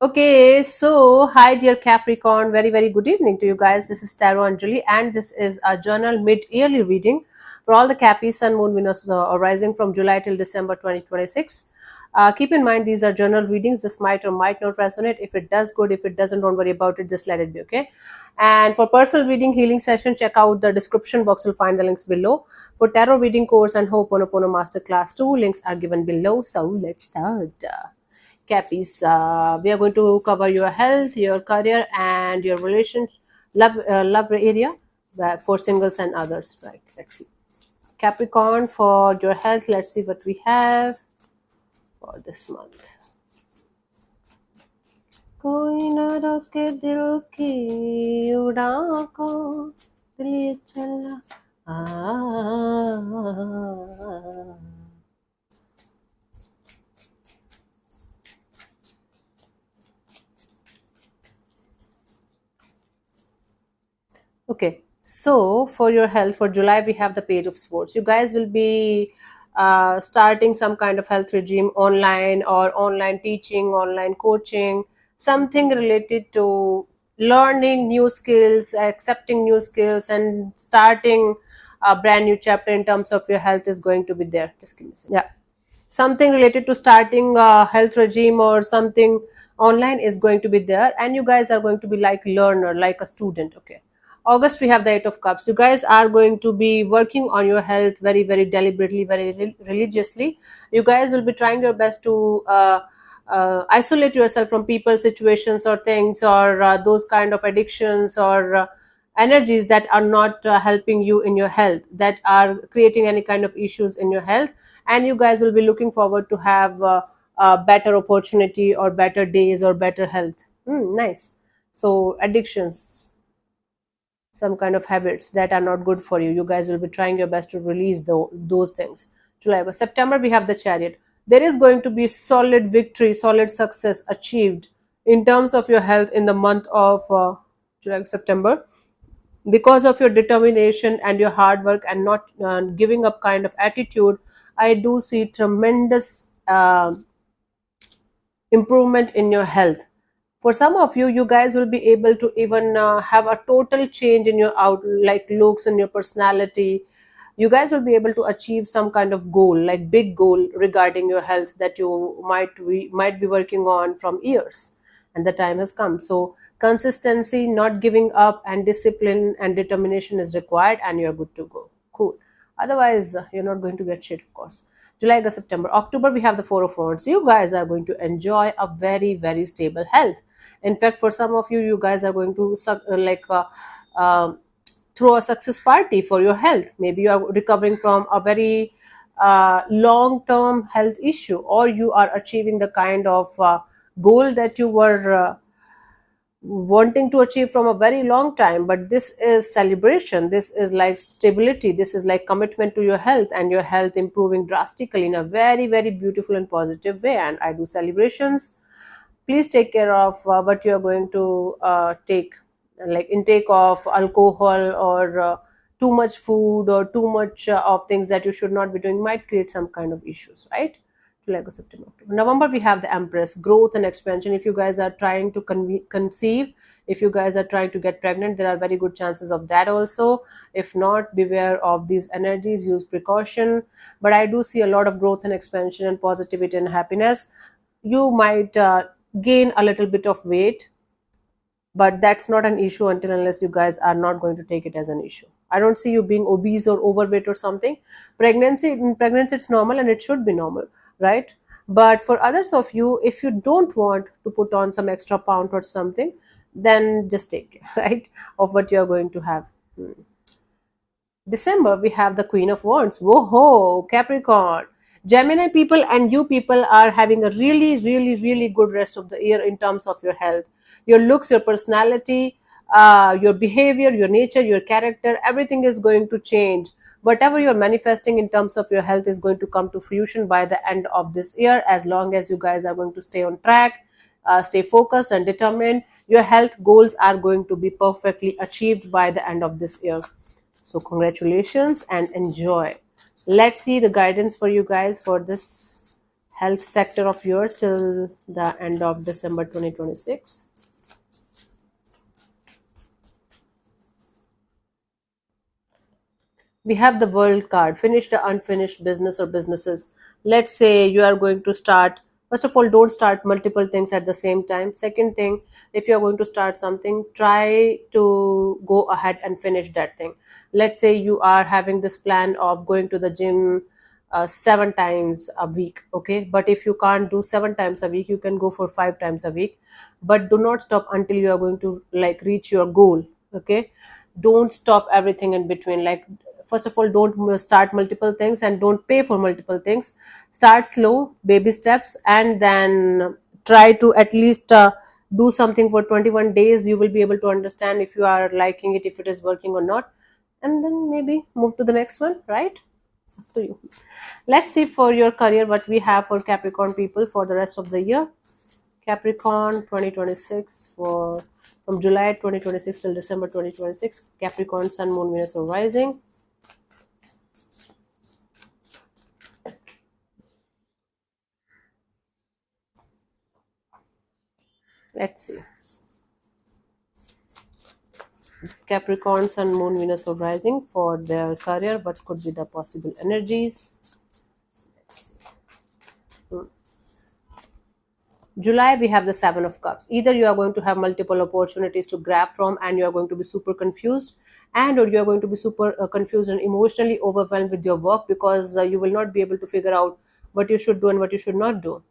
Okay, so hi dear Capricorn, very good evening to you guys. This is Tarot Anjali, and this is a journal mid-yearly reading for all the Capi Sun Moon Venus arising from July till December 2026. Keep in mind these are journal readings. This might or might not resonate. If it does, good. If it doesn't, don't worry about it. Just let it be. Okay. And for personal reading healing session, check out the description box. You'll find the links below. For tarot reading course and Ho'oponopono Masterclass 2, links are given below. So let's start. Cappies. We are going to cover your health, your career, and your relationship, love area for singles and others. Right. Let's see. Capricorn, for your health, let's see what we have for this month. कोई ना रोके दिल की उड़ान को दिल ये चला Okay, so for your health for July, we have the Page of Swords. You guys will be starting some kind of health regime online or online teaching, online coaching, something related to learning new skills, accepting new skills, and starting a brand new chapter in terms of your health is going to be there. Just give me a second. Yeah, something related to starting a health regime or something online is going to be there, and you guys are going to be like learner, like a student. Okay, August, we have the Eight of Cups. You guys are going to be working on your health very deliberately, religiously. You guys will be trying your best to isolate yourself from people, situations, or things, or those kind of addictions or energies that are not helping you in your health, that are creating any kind of issues in your health. And you guys will be looking forward to have a better opportunity or better days or better health. Nice. So, addictions, some kind of habits that are not good for you, you guys will be trying your best to release those things. July, August, September, we have the Chariot. There is going to be solid victory, solid success achieved in terms of your health in the month of July, September, because of your determination and your hard work and not giving up kind of attitude. I do see tremendous improvement in your health. For some of you, you guys will be able to even have a total change in your out, like looks and your personality. You guys will be able to achieve some kind of goal, like big goal regarding your health that you might be working on from years, and the time has come. So consistency, not giving up, and discipline and determination is required, and you're good to go. Cool. Otherwise, you're not going to get shit, of course. July, August, September, October, we have the Four of Wands. You guys are going to enjoy a very stable health. In fact, for some of you, you guys are going to uh, throw a success party for your health. Maybe you are recovering from a very long term health issue, or you are achieving the kind of goal that you were wanting to achieve from a very long time. But this is celebration, this is like stability, this is like commitment to your health, and your health improving drastically in a very beautiful and positive way. And I do celebrations. Please take care of what you are going to take, like intake of alcohol or too much food or too much of things that you should not be doing might create some kind of issues, right? July, August, September, October, November, we have the Empress, growth and expansion. If you guys are trying to conceive, if you guys are trying to get pregnant, there are very good chances of that also. If not, beware of these energies, use precaution. But I do see a lot of growth and expansion and positivity and happiness. You might gain a little bit of weight, but that's not an issue until unless you guys are not going to take it as an issue. I don't see you being obese or overweight or something. In pregnancy it's normal and it should be normal, right? But for others of you, if you don't want to put on some extra pound or something, then just take care, right, of what you're going to have. December, we have the Queen of Wands. Whoa, Capricorn. Gemini people and you people are having a really good rest of the year in terms of your health. Your looks, your personality, your behavior, your nature, your character, everything is going to change. Whatever you're manifesting in terms of your health is going to come to fruition by the end of this year, as long as you guys are going to stay on track, stay focused and determined. Your health goals are going to be perfectly achieved by the end of this year. So congratulations and enjoy. Let's see the guidance for you guys for this health sector of yours till the end of December 2026. We have the world card. Finish the unfinished business or businesses. Let's say you are going to start. First of all, don't start multiple things at the same time. Second thing, if you are going to start something, try to go ahead and finish that thing. Let's say you are having this plan of going to the gym 7 times a week, okay? But if you can't do 7 times a week, you can go for 5 times a week. But do not stop until you are going to like reach your goal, okay? Don't stop everything in between. Like, first of all, don't start multiple things and don't pay for multiple things. Start slow, baby steps, and then try to at least do something for 21 days. You will be able to understand if you are liking it, if it is working or not, and then maybe move to the next one, right? Up to you. Let's see for your career what we have for Capricorn people for the rest of the year. Capricorn 2026, for from July 2026 till December 2026. Capricorn, Sun, Moon, Venus, or Rising. Let's see. Capricorn, Sun, Moon, Venus, or Rising for their career. What could be the possible energies? Let's see. July, we have the Seven of Cups. Either you are going to have multiple opportunities to grab from and you are going to be super confused, and or you are going to be super confused and emotionally overwhelmed with your work because you will not be able to figure out what you should do and what you should not do.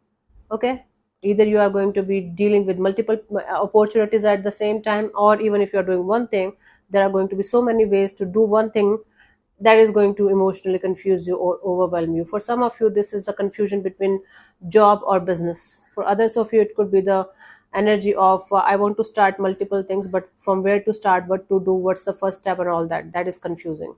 Okay? Either you are going to be dealing with multiple opportunities at the same time, or even if you are doing one thing, there are going to be so many ways to do one thing that is going to emotionally confuse you or overwhelm you. For some of you, this is a confusion between job or business. For others of you, it could be the energy of I want to start multiple things, but from where to start, what to do, what's the first step, and all that. That is confusing.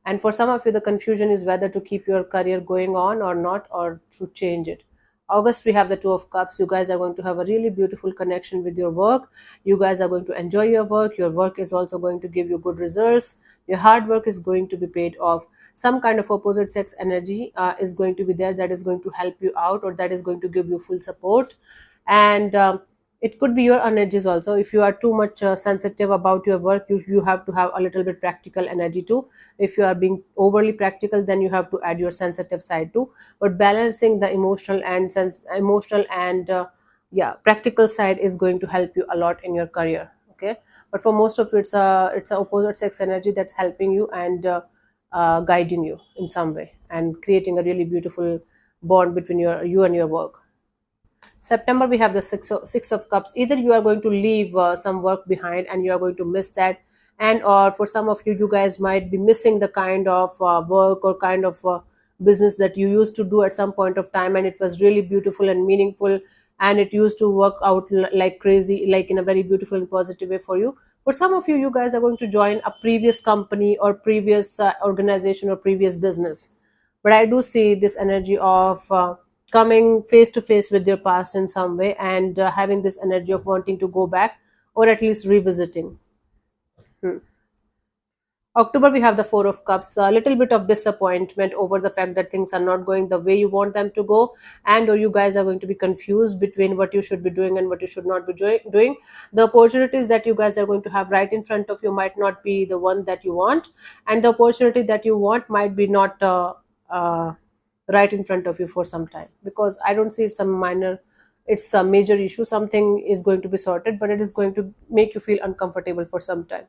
And for some of you, the confusion is whether to keep your career going on or not, or to change it. August, we have the Two of Cups. You guys are going to have a really beautiful connection with your work. You guys are going to enjoy your work. Your work is also going to give you good results. Your hard work is going to be paid off. Some kind of opposite sex energy is going to be there, that is going to help you out, or that is going to give you full support. And it could be your energies also. If you are too much sensitive about your work, you have to have a little bit practical energy too. If you are being overly practical, then you have to add your sensitive side too. But balancing the emotional and yeah, practical side is going to help you a lot in your career. Okay, but for most of you, it's a opposite sex energy that's helping you and guiding you in some way and creating a really beautiful bond between you and your work. September, we have the six of cups. Either you are going to leave some work behind and you are going to miss that, and or for some of you, you guys might be missing the kind of work or kind of business that you used to do at some point of time, and it was really beautiful and meaningful, and it used to work out like crazy, like in a very beautiful and positive way for you. For some of you, you guys are going to join a previous company or previous organization or previous business, but I do see this energy of coming face to face with your past in some way, and having this energy of wanting to go back or at least revisiting. Hmm. October, we have the Four of Cups. A little bit of disappointment over the fact that things are not going the way you want them to go, and or you guys are going to be confused between what you should be doing and what you should not be doing. The opportunities that you guys are going to have right in front of you might not be the one that you want, and the opportunity that you want might be not right in front of you for some time, because I don't see it's a major issue. Something is going to be sorted, but it is going to make you feel uncomfortable for some time.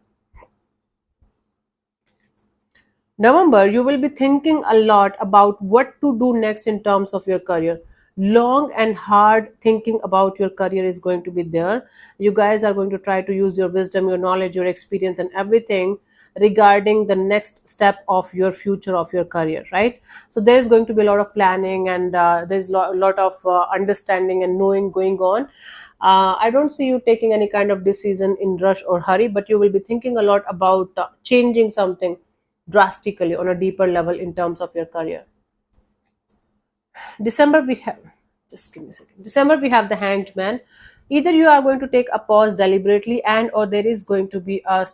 November, you will be thinking a lot about what to do next in terms of your career. Long and hard thinking about your career is going to be there. You guys are going to try to use your wisdom, your knowledge, your experience, and everything regarding the next step of your future of your career, right? So there is going to be a lot of planning, and there's a lot of understanding and knowing going on. I don't see you taking any kind of decision in rush or hurry, but you will be thinking a lot about changing something drastically on a deeper level in terms of your career. December, we have, just give me a second. December, we have the Hanged Man. Either you are going to take a pause deliberately, and or there is going to be a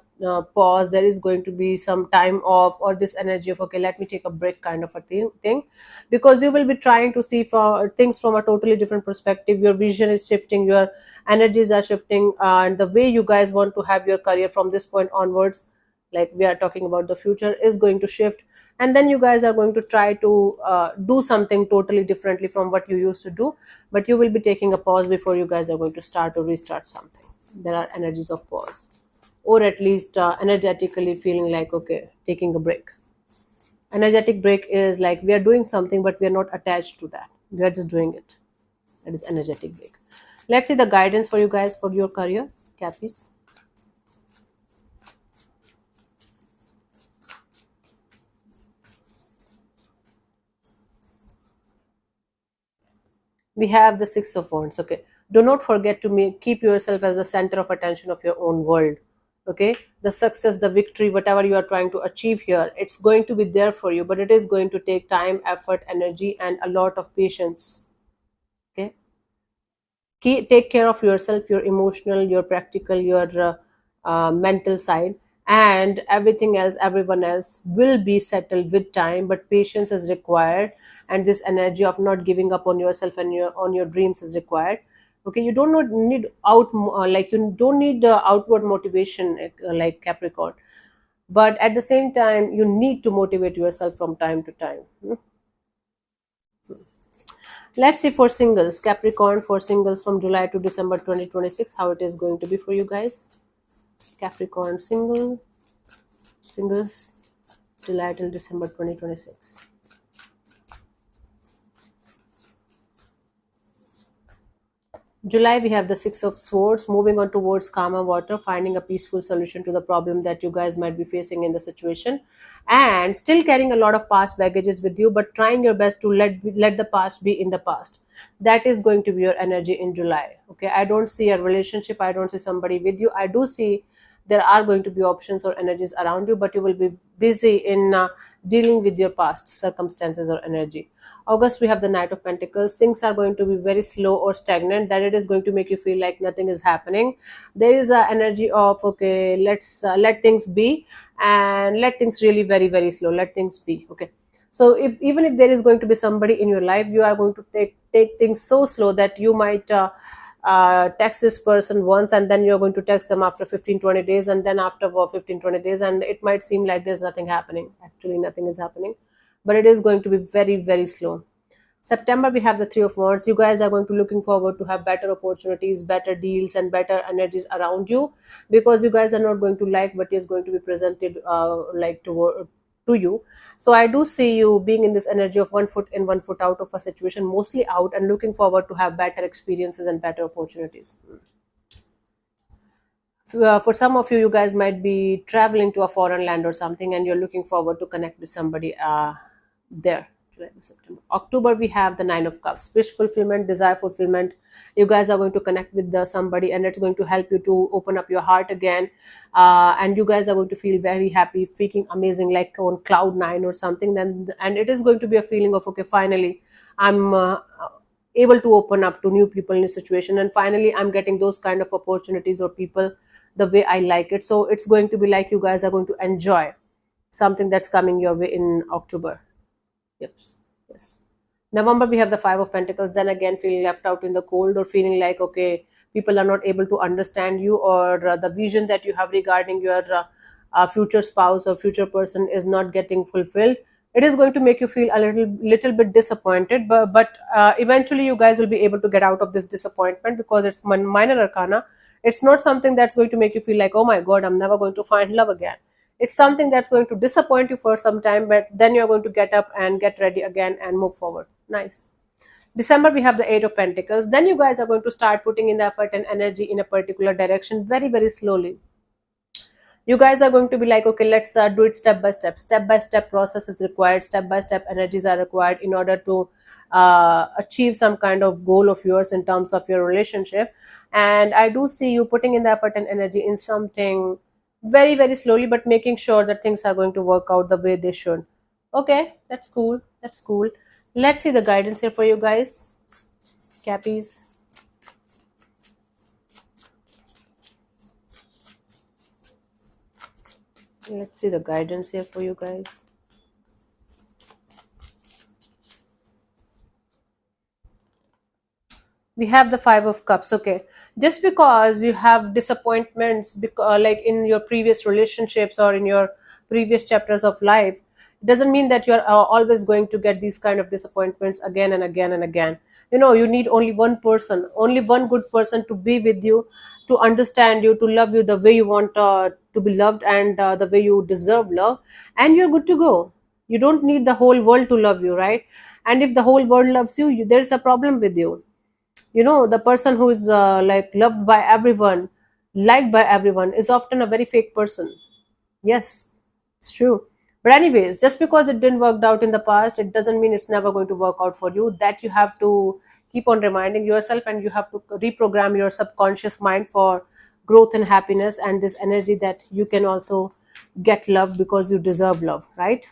pause, there is going to be some time off, or this energy of okay, let me take a break kind of a thing, because you will be trying to see for things from a totally different perspective. Your vision is shifting, your energies are shifting, and the way you guys want to have your career from this point onwards, like we are talking about the future, is going to shift. And then you guys are going to try to do something totally differently from what you used to do, but you will be taking a pause before you guys are going to start or restart something. There are energies of pause, or at least energetically feeling like okay, taking a break. Energetic break is like we are doing something but we are not attached to that, we are just doing it. That is energetic break. Let's see the guidance for you guys for your career, Cappies. We have the Six of Wands. Okay, do not forget to keep yourself as the center of attention of your own world. Okay, the success, the victory, whatever you are trying to achieve here, it's going to be there for you, but it is going to take time, effort, energy, and a lot of patience. Okay, take care of yourself, your emotional, your practical, your mental side, and everything else, everyone else will be settled with time, but patience is required, and this energy of not giving up on yourself and your on your dreams is required. Okay, you don't need like you don't need outward motivation, like Capricorn, but at the same time you need to motivate yourself from time to time. Let's see for singles, Capricorn, for singles from July to December 2026, how it is going to be for you guys. Capricorn singles, July till December 2026. July, we have the Six of Swords, moving on towards calmer water, finding a peaceful solution to the problem that you guys might be facing in the situation, and still carrying a lot of past baggages with you, but trying your best to let the past be in the past. That is going to be your energy in July. Okay, I don't see a relationship, I don't see somebody with you. I do see there are going to be options or energies around you, but you will be busy in dealing with your past circumstances or energy. August, we have the Knight of Pentacles. Things are going to be very slow or stagnant, that it is going to make you feel like nothing is happening. There is a energy of okay, let's let things be, and let things really very very slow, let things be. Okay, so if even if there is going to be somebody in your life, you are going to take things so slow that you might text this person once, and then you're going to text them after 15-20 days, and then after 15-20 days, and it might seem like there's nothing happening. Actually nothing is happening, but it is going to be very very slow. September, we have the Three of Wands. You guys are going to looking forward to have better opportunities, better deals, and better energies around you, because you guys are not going to like what is going to be presented like to you. So I do see you being in this energy of one foot in, one foot out of a situation, mostly out, and looking forward to have better experiences and better opportunities. For some of you, you guys might be traveling to a foreign land or something, and you're looking forward to connect with somebody there. July to September. October, we have the Nine of Cups, wish fulfillment, desire fulfillment. You guys are going to connect with somebody, and it's going to help you to open up your heart again, and you guys are going to feel very happy, freaking amazing, like on cloud nine or something. Then, and it is going to be a feeling of okay, finally I'm able to open up to new people, new situation, and finally I'm getting those kind of opportunities or people the way I like it. So it's going to be like you guys are going to enjoy something that's coming your way in October. Yep. Yes. November, we have the Five of Pentacles. Then again, feeling left out in the cold, or feeling like okay, people are not able to understand you, or the vision that you have regarding your future spouse or future person is not getting fulfilled. It is going to make you feel a little bit disappointed, but eventually you guys will be able to get out of this disappointment, because it's minor arcana. It's not something that's going to make you feel like oh my god, I'm never going to find love again. It's something that's going to disappoint you for some time, but then you're going to get up and get ready again and move forward. Nice. December, we have the Eight of Pentacles. Then you guys are going to start putting in the effort and energy in a particular direction very very slowly. You guys are going to be like okay, let's do it step by step. Step by step process is required, step by step energies are required in order to achieve some kind of goal of yours in terms of your relationship. And I do see you putting in the effort and energy in something very very slowly, but making sure that things are going to work out the way they should. Okay, that's cool, that's cool. Let's see the guidance here for you guys, Cappies. Let's see the guidance here for you guys. We have the Five of Cups. Okay, just because you have disappointments, because like in your previous relationships or in your previous chapters of life, it doesn't mean that you're always going to get these kind of disappointments again and again and again. You need only one person, only one good person to be with you, to understand you, to love you the way you want to be loved, and the way you deserve love, and you're good to go. You don't need the whole world to love you, right? And if the whole world loves you, there's a problem with you. The person who is like loved by everyone, liked by everyone, is often a very fake person. Yes, it's true. But anyways, just because it didn't work out in the past, it doesn't mean it's never going to work out for you. That you have to keep on reminding yourself, and you have to reprogram your subconscious mind for growth and happiness, and this energy that you can also get love because you deserve love, right?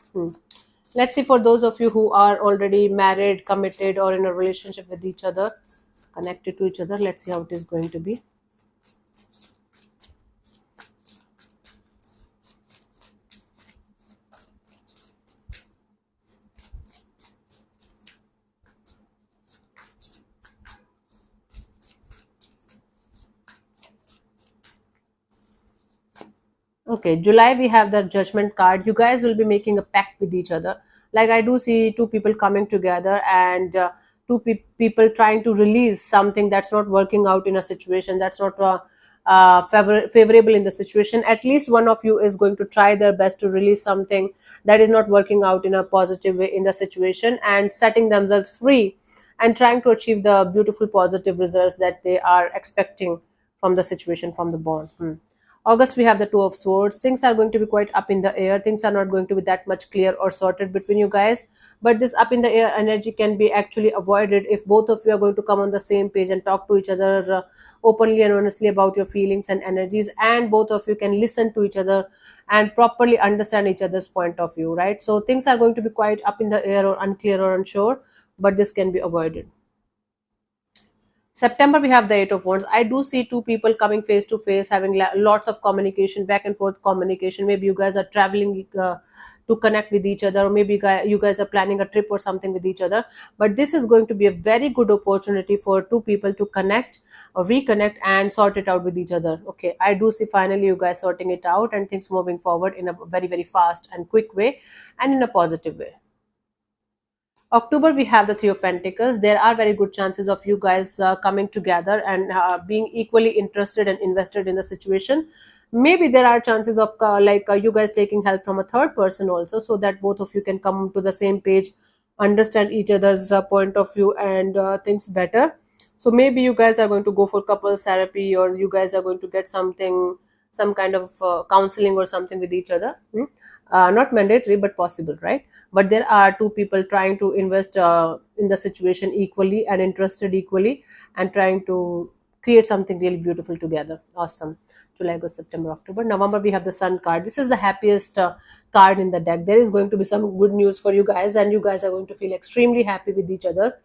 Let's see, for those of you who are already married, committed, or in a relationship with each other, connected to each other, let's see how it is going to be. Okay, July, we have the Judgment card. You guys will be making a pact with each other. Like, I do see two people coming together, and two people trying to release something that's not working out in a situation, that's not favorable in the situation. At least one of you is going to try their best to release something that is not working out in a positive way in the situation, and setting themselves free, and trying to achieve the beautiful positive results that they are expecting from the situation, from the bond. August, we have the Two of Swords. Things are going to be quite up in the air. Things are not going to be that much clear or sorted between you guys. But this up in the air energy can be actually avoided if both of you are going to come on the same page and talk to each other openly and honestly about your feelings and energies. And both of you can listen to each other and properly understand each other's point of view, right? So things are going to be quite up in the air or unclear or unsure, but this can be avoided. September, we have the Eight of Wands. I do see two people coming face to face, having lots of communication, back and forth communication. Maybe you guys are traveling to connect with each other, or maybe you guys are planning a trip or something with each other. But this is going to be a very good opportunity for two people to connect or reconnect and sort it out with each other. Okay, I do see finally you guys sorting it out and things moving forward in a very, very fast and quick way, and in a positive way. October, we have the Three of Pentacles. There are very good chances of you guys coming together and being equally interested and invested in the situation. Maybe there are chances of you guys taking help from a third person also, so that both of you can come to the same page, understand each other's point of view, and things better. So maybe you guys are going to go for couples therapy, or you guys are going to get something, some kind of counseling or something with each other. Not mandatory, but possible, right? But there are two people trying to invest in the situation equally and interested equally, and trying to create something really beautiful together. Awesome. July, August, September, October, November, we have the Sun card. This is the happiest card in the deck. There is going to be some good news for you guys, and you guys are going to feel extremely happy with each other.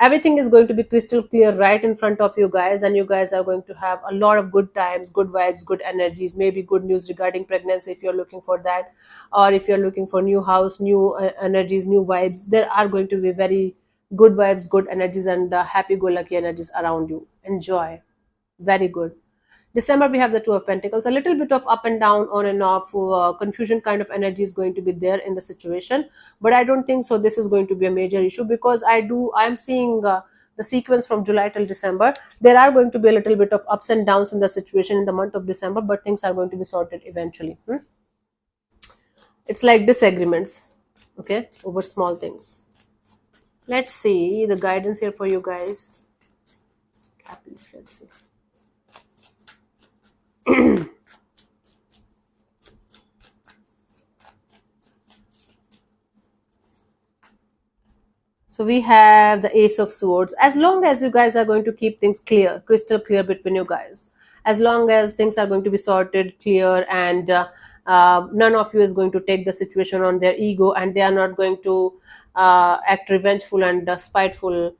Everything is going to be crystal clear right in front of you guys, and you guys are going to have a lot of good times, good vibes, good energies, maybe good news regarding pregnancy if you're looking for that, or if you're looking for new house, new energies, new vibes. There are going to be very good vibes, good energies, and happy go lucky energies around you. Enjoy. Very good. December, we have the Two of Pentacles. A little bit of up and down, on and off, confusion kind of energy is going to be there in the situation. But I don't think so. This is going to be a major issue, because I'm seeing the sequence from July till December. There are going to be a little bit of ups and downs in the situation in the month of December, but things are going to be sorted eventually. It's like disagreements, okay, over small things. Let's see the guidance here for you guys. Happiness, let's see. So we have the Ace of Swords. As long as you guys are going to keep things clear, crystal clear between you guys, as long as things are going to be sorted, clear, and none of you is going to take the situation on their ego, and they are not going to act revengeful and spiteful,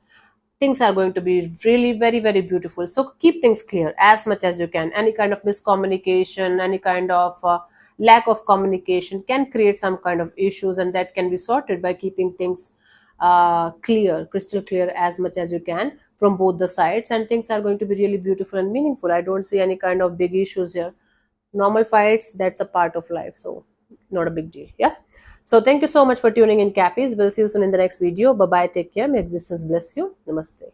things are going to be really very very beautiful. So keep things clear as much as you can. Any kind of miscommunication, any kind of lack of communication can create some kind of issues, and that can be sorted by keeping things clear, crystal clear, as much as you can from both the sides, and things are going to be really beautiful and meaningful. I don't see any kind of big issues here. Normal fights, that's a part of life, so not a big deal. Yeah. So thank you so much for tuning in, Cappies. We'll see you soon in the next video. Bye bye, take care, may existence bless you. Namaste.